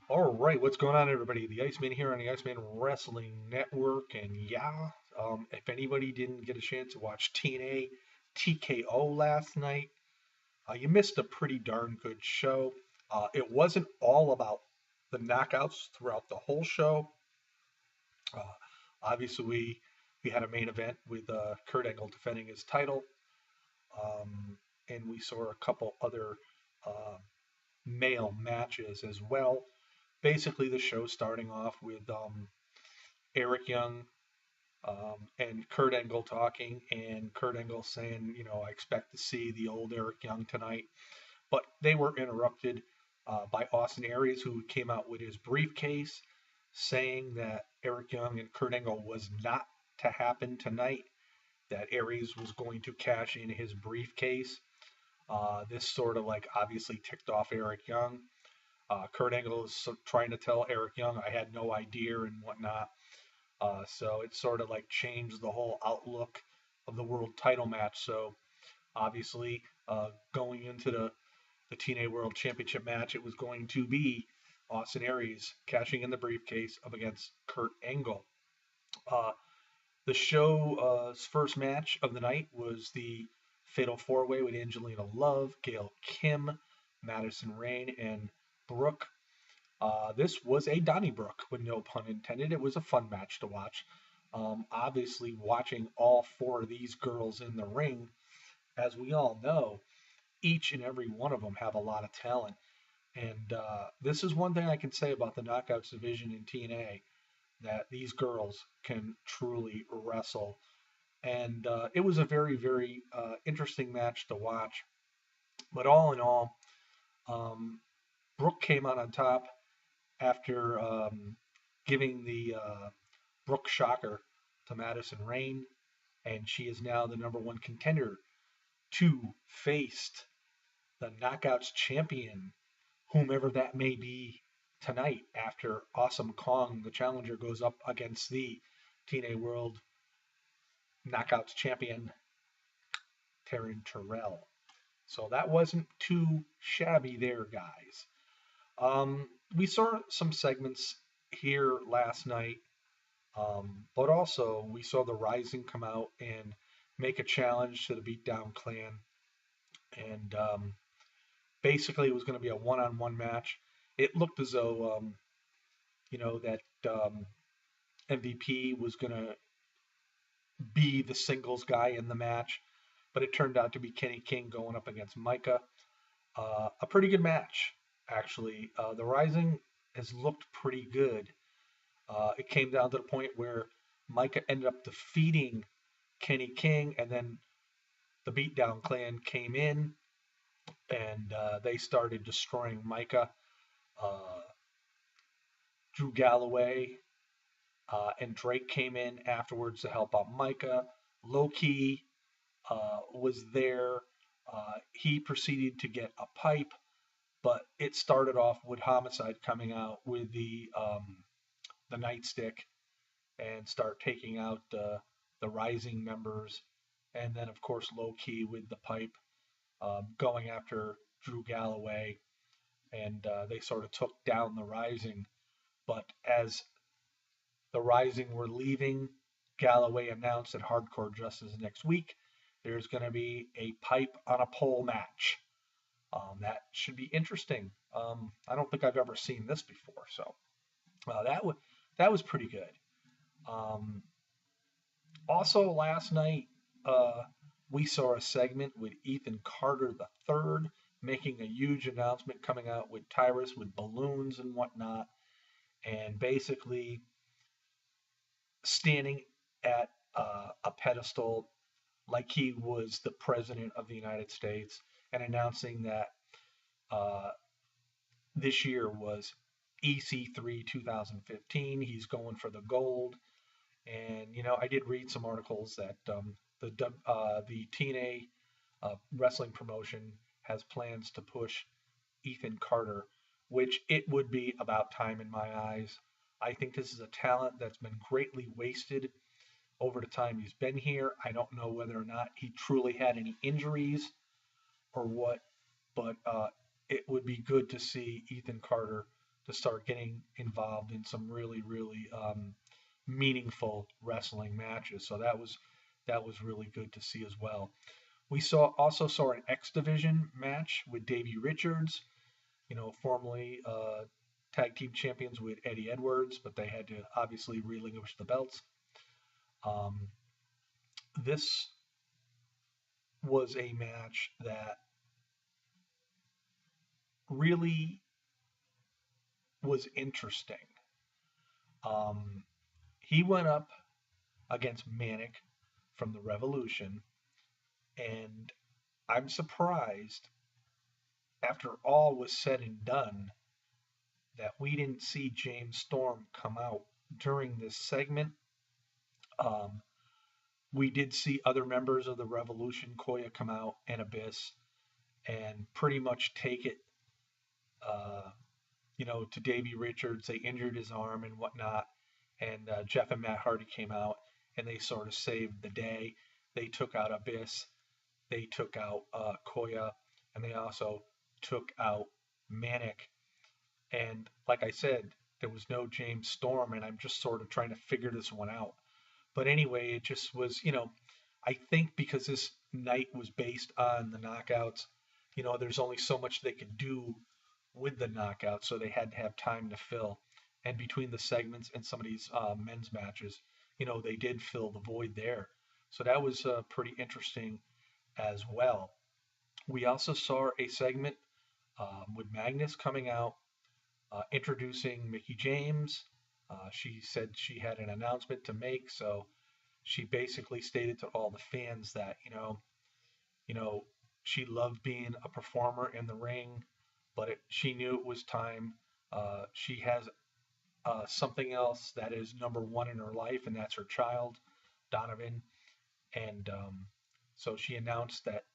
All right, what's going on, everybody? The Iceman here on the Iceman Wrestling Network, and if anybody didn't get a chance to watch TNA TKO last night, you missed a pretty darn good show. It wasn't all about the knockouts throughout the whole show. Uh, obviously, we had a main event with Kurt Angle defending his title, um, and we saw a couple other uh, male matches as well. Basically, the show starting off with Eric Young and Kurt Angle talking, and Kurt Angle saying, I expect to see the old Eric Young tonight. But they were interrupted by Austin Aries, who came out with his briefcase saying that Eric Young and Kurt Angle was not to happen tonight, that Aries was going to cash in his briefcase. This sort of like obviously ticked off Eric Young. Kurt Angle is trying to tell Eric Young, I had no idea and whatnot. So it sort of like changed the whole outlook of the world title match. So obviously, going into the TNA World Championship match, it was going to be Austin Aries cashing in the briefcase up against Kurt Angle. Uh, the show's first match of the night was the Fatal Four Way with Angelina Love, Gail Kim, Madison Rain, and Brooke. This was a Donnybrook, with no pun intended. It was a fun match to watch. Obviously, watching all four of these girls in the ring, as we all know, each and every one of them have a lot of talent. And this is one thing I can say about the Knockouts division in TNA, that these girls can truly wrestle. And it was a very, very interesting match to watch. But all in all, um, Brooke came out on top after giving the Brooke Shocker to Madison Rain, and she is now the number one contender to face the Knockouts champion, whomever that may be, tonight after Awesome Kong, the challenger, goes up against the TNA World Knockouts champion, TARYN Terrell. So that wasn't too shabby there, guys. We saw some segments here last night, but also we saw the Rising come out and make a challenge to the Beatdown Clan, and basically it was going to be a one-on-one match. It looked as though that MVP was going to be the singles guy in the match, but it turned out to be Kenny King going up against Micah. A pretty good match, actually. The Rising has looked pretty good. It came down to the point where Micah ended up defeating Kenny King, and then the Beatdown Clan came in and they started destroying Micah. Uh, Drew Galloway and Drake came in afterwards to help out Micah. Loki was there. He proceeded to get a pipe, but it started off with Homicide coming out with the nightstick and start taking out the Rising members, and then of course Low Key with the pipe going after Drew Galloway, and they sort of took down the Rising. But as the Rising were leaving, Galloway announced at Hardcore Justice next week there's going to be a pipe on a pole match. That should be interesting. I don't think I've ever seen this before, so that was pretty good. Um, Also, last night uh, we saw a segment with Ethan Carter III making a huge announcement, coming out with Tyrus with balloons and whatnot, and basically standing at a pedestal like he was the president of the United States, and announcing that uh, this year was EC3 2015. He's going for the gold. And I did read some articles that the TNA wrestling promotion has plans to push Ethan Carter, which it would be about time in my eyes. I think this is a talent that's been greatly wasted over the time he's been here. I don't know whether or not he truly had any injuries or what, but it would be good to see Ethan Carter to start getting involved in some really, really meaningful wrestling matches. So that was really good to see as well. We also saw an X Division match with Davey Richards, formerly tag team champions with Eddie Edwards, but they had to obviously relinquish the belts. Um, this was a match that really was interesting. Um, he went up against Manic from the Revolution, and I'm surprised, after all was said and done, that we didn't see James Storm come out during this segment. Um, we did see other members of the Revolution, Koya, come out, and Abyss, and pretty much take it, uh, to Davey Richards. They injured his arm and whatnot, and Jeff and Matt Hardy came out, and they sort of saved the day. They took out Abyss, they took out Koya, and they also took out Manic. And like I said, there was no James Storm, and I'm just sort of trying to figure this one out. But anyway, it just was, I think because this night was based on the knockouts, there's only so much they could do with the knockouts, so they had to have time to fill. And between the segments and some of these men's matches, they did fill the void there. So that was pretty interesting as well. We also saw a segment with Magnus coming out, introducing Mickey James. She said she had an announcement to make, so she basically stated to all the fans that she loved being a performer in the ring, but she knew it was time. She has something else that is number one in her life, and that's her child, Donovan. And so she announced that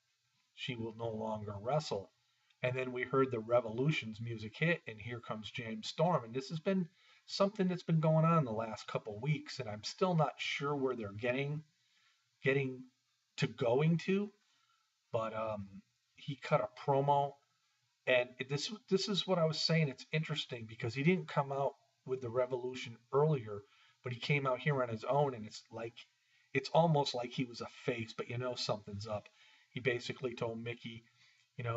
she will no longer wrestle. And then we heard the Revolution's music hit, and here comes James Storm. And this has been something that's been going on the last couple weeks, and I'm still not sure where they're getting to going to. But he cut a promo, and this is what I was saying. It's interesting because he didn't come out with the Revolution earlier, but he came out here on his own, and it's almost like he was a face, but something's up. He basically told Mickey,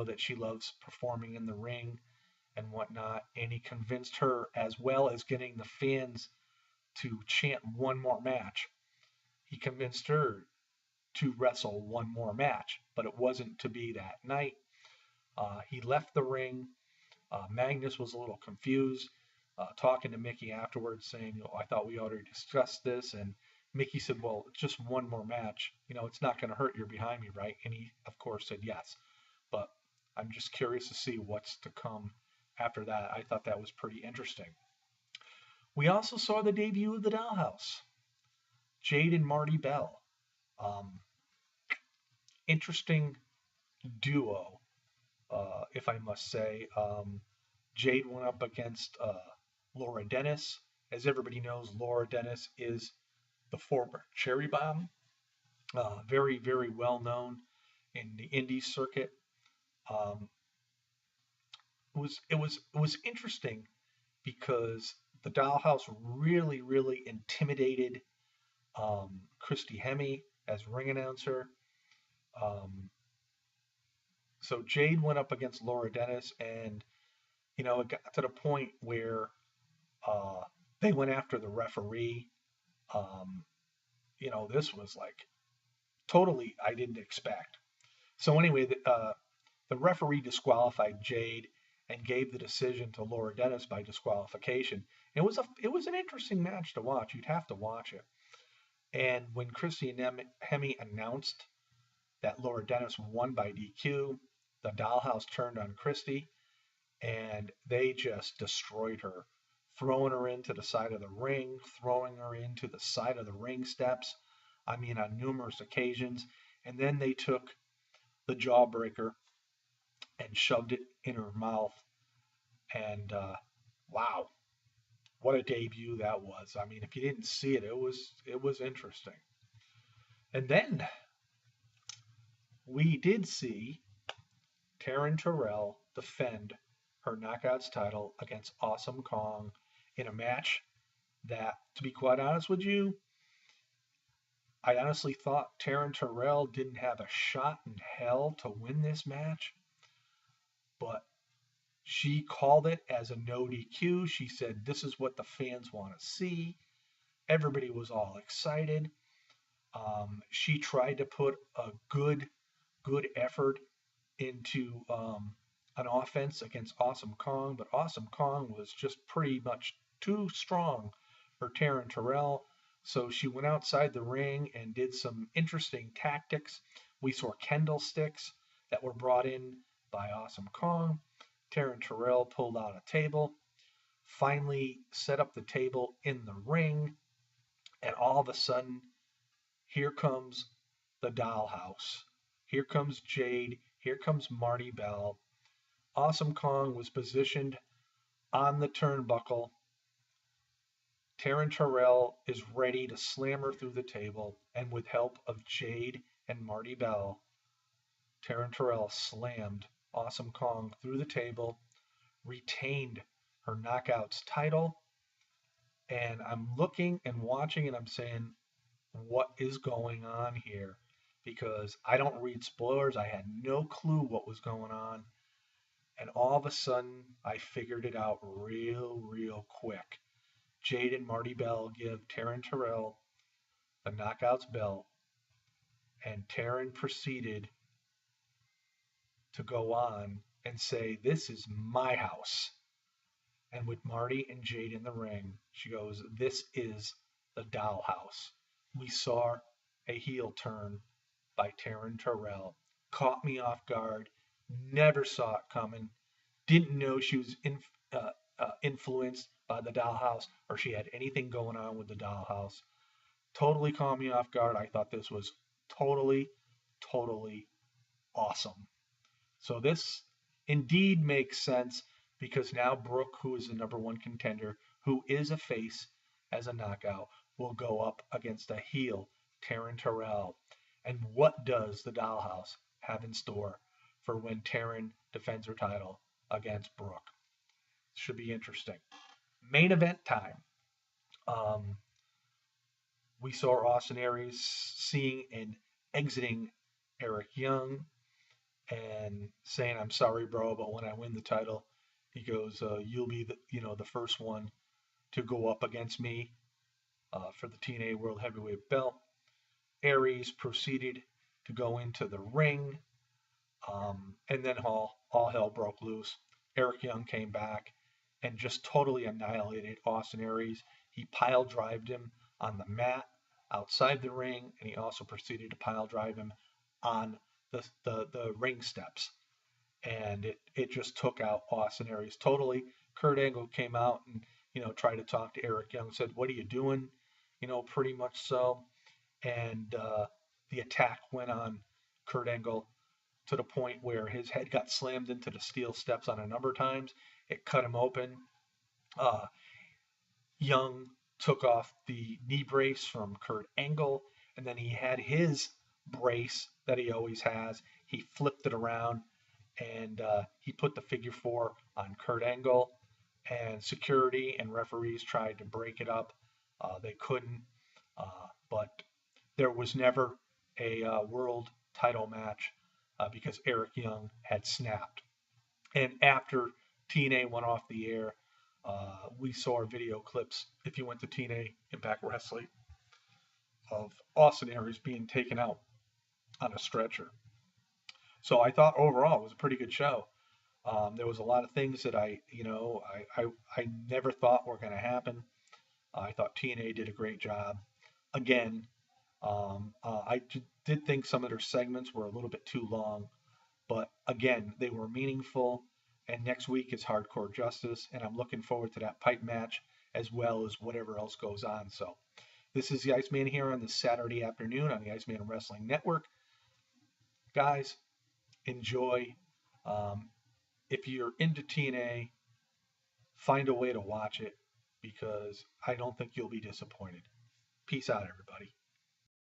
that she loves performing in the ring and whatnot, and he convinced her, as well as getting the fans to chant one more match. He convinced her to wrestle one more match, but it wasn't to be that night. He left the ring. Magnus was a little confused, talking to Mickey afterwards, saying, I thought we already discussed this. And Mickey said, well, it's just one more match. It's not going to hurt. You're behind me, right? And he, of course, said yes. But I'm just curious to see what's to come after that. I thought that was pretty interesting. We also saw the debut of the Dollhouse, Jade and Marty Bell. Um, Interesting duo, if I must say. Jade went up against Laura Dennis. As everybody knows, Laura Dennis is the former Cherry Bomb, very, very well known in the indie circuit. Um, it was interesting because the Dollhouse really, really intimidated Christy Hemme as ring announcer. Um, so Jade went up against Laura Dennis, and it got to the point where uh, they went after the referee. Um, this was like totally I didn't expect. So anyway, the referee disqualified Jade and gave the decision to Laura Dennis by disqualification. It was an interesting match to watch. You'd have to watch it. And when Christy and Hemme announced that Laura Dennis won by DQ, the Dollhouse turned on Christy, and they just destroyed her, throwing her into the side of the ring, throwing her into the side of the ring steps. I mean, on numerous occasions. And then they took the jawbreaker and shoved it in her mouth. And wow, what a debut that was! I mean, if you didn't see it, it was interesting. And then we did see Taryn Terrell defend her Knockouts title against Awesome Kong in a match that, to be quite honest with you, I honestly thought Taryn Terrell didn't have a shot in hell to win this match, but she called it as a no DQ. She said, "This is what the fans want to see." Everybody was all excited. She tried to put a good effort into an offense against Awesome Kong, but Awesome Kong was just pretty much too strong for Taryn Terrell. So she went outside the ring and did some interesting tactics. We saw Kendall sticks that were brought in by Awesome Kong. Taryn Terrell pulled out a table, finally set up the table in the ring, and all of a sudden, here comes the Dollhouse. Here comes Jade. Here comes Marty Bell. Awesome Kong was positioned on the turnbuckle. Taryn Terrell is ready to slam her through the table, and with help of Jade and Marty Bell, Taryn Terrell slammed Awesome Kong through the table, retained her Knockouts title, and I'm looking and watching and I'm saying, what is going on here? Because I don't read spoilers. I had no clue what was going on. And all of a sudden, I figured it out real quick. Jade and Marty Bell give Taryn Terrell the Knockouts belt, and Taryn proceeded to go on and say, "This is my house." And with Marty and Jade in the ring, she goes, "This is the Dollhouse." We saw a heel turn by Taryn Terrell. Caught me off guard. Never saw it coming. Didn't know she was influenced by the Dollhouse or she had anything going on with the Dollhouse. Totally caught me off guard. I thought this was totally awesome. So this indeed makes sense because now Brooke, who is the number one contender, who is a face as a knockout, will go up against a heel, Taryn Terrell. And what does the Dollhouse have in store for when Taryn defends her title against Brooke? Should be interesting. Main event time. We saw Austin Aries seeing and exiting Eric Young and saying, "I'm sorry, bro, but when I win the title," he goes, "You'll be the first one to go up against me for the TNA World Heavyweight Belt." Aries proceeded to go into the ring, and then all hell broke loose. Eric Young came back and just totally annihilated Austin Aries. He pile drived him on the mat outside the ring, and he also proceeded to pile drive him on the ring steps. And it just took out Austin Aries totally. Kurt Angle came out and tried to talk to Eric Young, said, "What are you doing?" Pretty much so. And the attack went on Kurt Angle to the point where his head got slammed into the steel steps on a number of times. It cut him open. Young took off the knee brace from Kurt Angle, and then he had his brace that he always has. He flipped it around, and he put the figure four on Kurt Angle, and security and referees tried to break it up. They couldn't, but there was never a world title match because Eric Young had snapped. And after TNA went off the air, we saw video clips, if you went to TNA Impact Wrestling, of Austin Aries being taken out on a stretcher. So I thought overall it was a pretty good show. There was a lot of things that I never thought were going to happen. I thought TNA did a great job. Again, I did think some of their segments were a little bit too long, but again, they were meaningful. And next week is Hardcore Justice, and I'm looking forward to that pipe match as well as whatever else goes on. So this is the Iceman here on this Saturday afternoon on the Iceman Wrestling Network. Guys, enjoy. If you're into TNA, find a way to watch it because I don't think you'll be disappointed. Peace out, everybody.